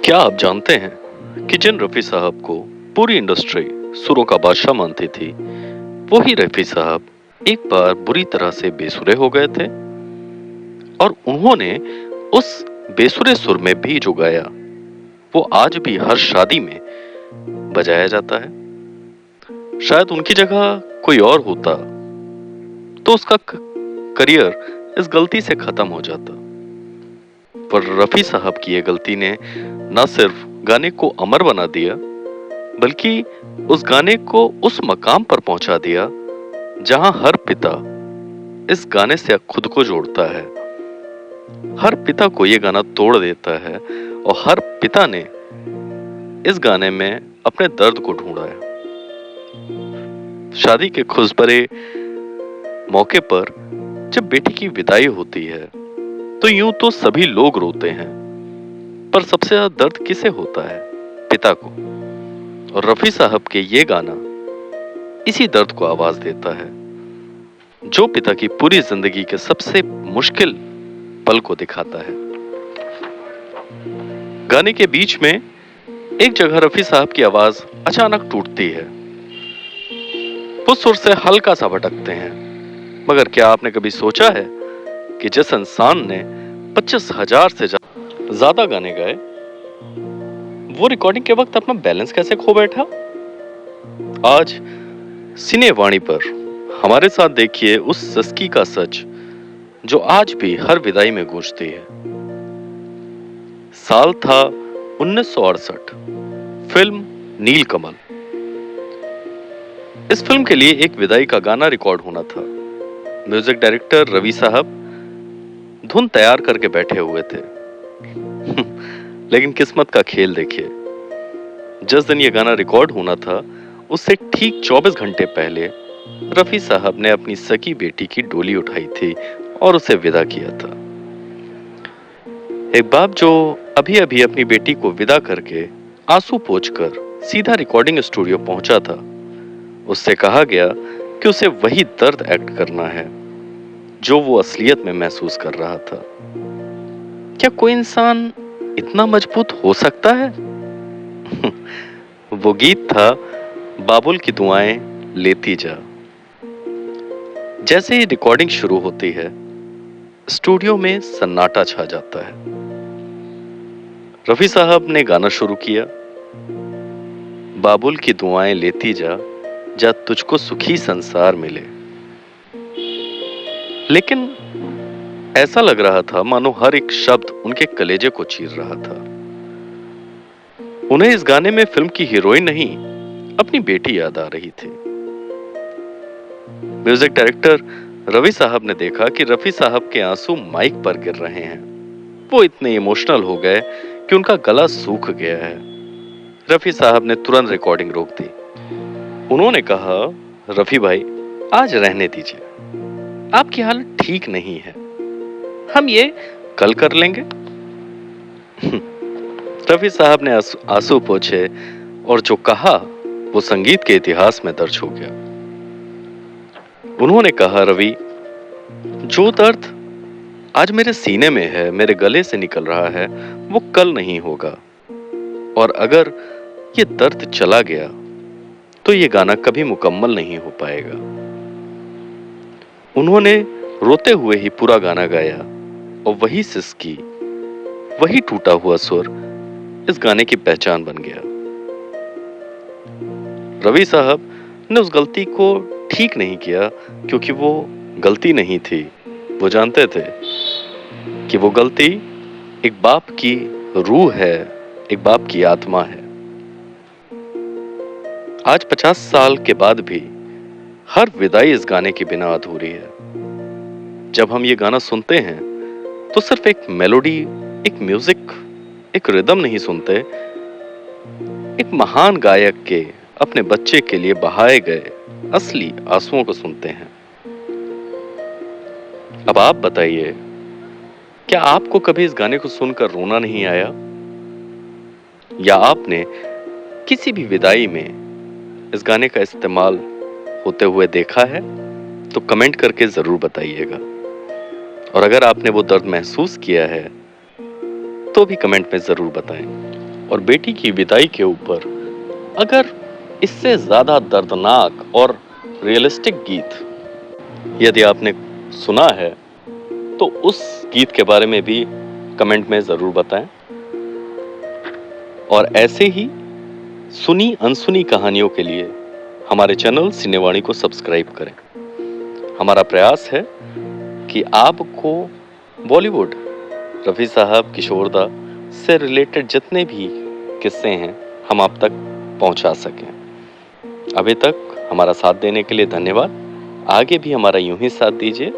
क्या आप जानते हैं कि जिन रफी साहब को पूरी इंडस्ट्री सुरों का बादशाह मानती थी, वो ही रफी साहब एक बार बुरी तरह से बेसुरे हो गए थे और उन्होंने उस बेसुरे सुर में भी जो गाया, वो आज भी हर शादी में बजाया जाता है। शायद उनकी जगह कोई और होता तो उसका करियर इस गलती से खत्म हो जाता, पर रफी साहब की ये गलती ने न सिर्फ गाने को अमर बना दिया, बल्कि उस गाने को उस मकाम पर पहुंचा दिया जहां हर पिता इस गाने से खुद को जोड़ता है। हर पिता को ये गाना तोड़ देता है और हर पिता ने इस गाने में अपने दर्द को ढूंढा है। शादी के खुशबरे मौके पर जब बेटी की विदाई होती है तो यूं तो सभी लोग रोते हैं, पर सबसे ज्यादा दर्द किसे होता है? पिता को। और रफी साहब के ये गाना इसी दर्द को आवाज देता है, जो पिता की पूरी जिंदगी के सबसे मुश्किल पल को दिखाता है। गाने के बीच में एक जगह रफी साहब की आवाज अचानक टूटती है। वो सुर से हल्का सा भटकते हैं, मगर क्या आपने कभी सोचा है कि जिस इंसान ने 25,000 से ज्यादा गाने गाए, वो रिकॉर्डिंग के वक्त अपना बैलेंस कैसे खो बैठा? आज सिने वाणी पर हमारे साथ देखिए उस सिसकी का सच जो आज भी हर विदाई में गूंजती है। साल था 1968। फिल्म नीलकमल। इस फिल्म के लिए एक विदाई का गाना रिकॉर्ड होना था। म्यूजिक डायरेक्टर रवि साहब धुन तैयार करके बैठे हुए थे। लेकिन किस्मत का खेल देखिए, जिस दिन ये गाना रिकॉर्ड होना था उससे ठीक 24 घंटे पहले रफी साहब ने अपनी सगी बेटी की डोली उठाई थी और उसे विदा किया था। एक बाप जो अभी अभी अपनी बेटी को विदा करके आंसू पोंछकर सीधा रिकॉर्डिंग स्टूडियो पहुंचा था, उससे कहा गया कि उसे वही दर्द एक्ट करना है जो वो असलियत में महसूस कर रहा था। क्या कोई इंसान इतना मजबूत हो सकता है? वो गीत था बाबुल की दुआएं लेती जा। जैसे ही रिकॉर्डिंग शुरू होती है, स्टूडियो में सन्नाटा छा जाता है। रफी साहब ने गाना शुरू किया, बाबुल की दुआएं लेती जा, जा तुझको सुखी संसार मिले। लेकिन ऐसा लग रहा था मानो हर एक शब्द उनके कलेजे को चीर रहा था। उन्हें इस गाने में फिल्म की हीरोइन नहीं, अपनी बेटी याद आ रही थी। म्यूजिक डायरेक्टर रवि साहब ने देखा कि रफी साहब के आंसू माइक पर गिर रहे हैं। वो इतने इमोशनल हो गए कि उनका गला सूख गया है। रफी साहब ने तुरंत रिकॉर्डिंग रोक दी। उन्होंने कहा, रफी भाई, आज रहने दीजिए, आपकी हालत ठीक नहीं है, हम ये कल कर लेंगे। रफी साहब ने आंसू पोंछे और जो कहा वो संगीत के इतिहास में दर्ज हो गया। उन्होंने कहा, रवि, जो दर्द आज मेरे सीने में है, मेरे गले से निकल रहा है, वो कल नहीं होगा, और अगर ये दर्द चला गया तो ये गाना कभी मुकम्मल नहीं हो पाएगा। उन्होंने रोते हुए ही पूरा गाना गाया और वही सिसकी, वही टूटा हुआ सुर इस गाने की पहचान बन गया। रवि साहब ने उस गलती को ठीक नहीं किया क्योंकि वो गलती नहीं थी। वो जानते थे कि वो गलती एक बाप की रूह है, एक बाप की आत्मा है। आज 50 साल के बाद भी हर विदाई इस गाने के बिना अधूरी है। जब हम ये गाना सुनते हैं तो सिर्फ एक मेलोडी, एक म्यूजिक, एक रिदम नहीं सुनते, एक महान गायक के अपने बच्चे के लिए बहाए गए असली आंसुओं को सुनते हैं। अब आप बताइए, क्या आपको कभी इस गाने को सुनकर रोना नहीं आया? या आपने किसी भी विदाई में इस गाने का इस्तेमाल होते हुए देखा है? तो कमेंट करके जरूर बताइएगा। और अगर आपने वो दर्द महसूस किया है तो भी कमेंट में जरूर बताएं। और बेटी की विदाई के ऊपर अगर इससे ज्यादा दर्दनाक और रियलिस्टिक गीत यदि आपने सुना है तो उस गीत के बारे में भी कमेंट में जरूर बताएं। और ऐसे ही सुनी अनसुनी कहानियों के लिए हमारे चैनल सिनेवाणी को सब्सक्राइब करें। हमारा प्रयास है कि आपको बॉलीवुड, रफी साहब, किशोर दा से रिलेटेड जितने भी किस्से हैं हम आप तक पहुंचा सकें। अभी तक हमारा साथ देने के लिए धन्यवाद। आगे भी हमारा यूं ही साथ दीजिए।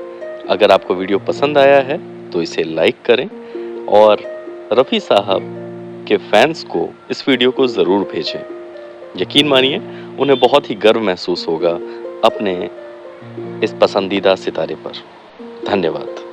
अगर आपको वीडियो पसंद आया है तो इसे लाइक करें और रफी साहब के फैंस को इस वीडियो को जरूर भेजें। यकीन मानिए उन्हें बहुत ही गर्व महसूस होगा अपने इस पसंदीदा सितारे पर। धन्यवाद।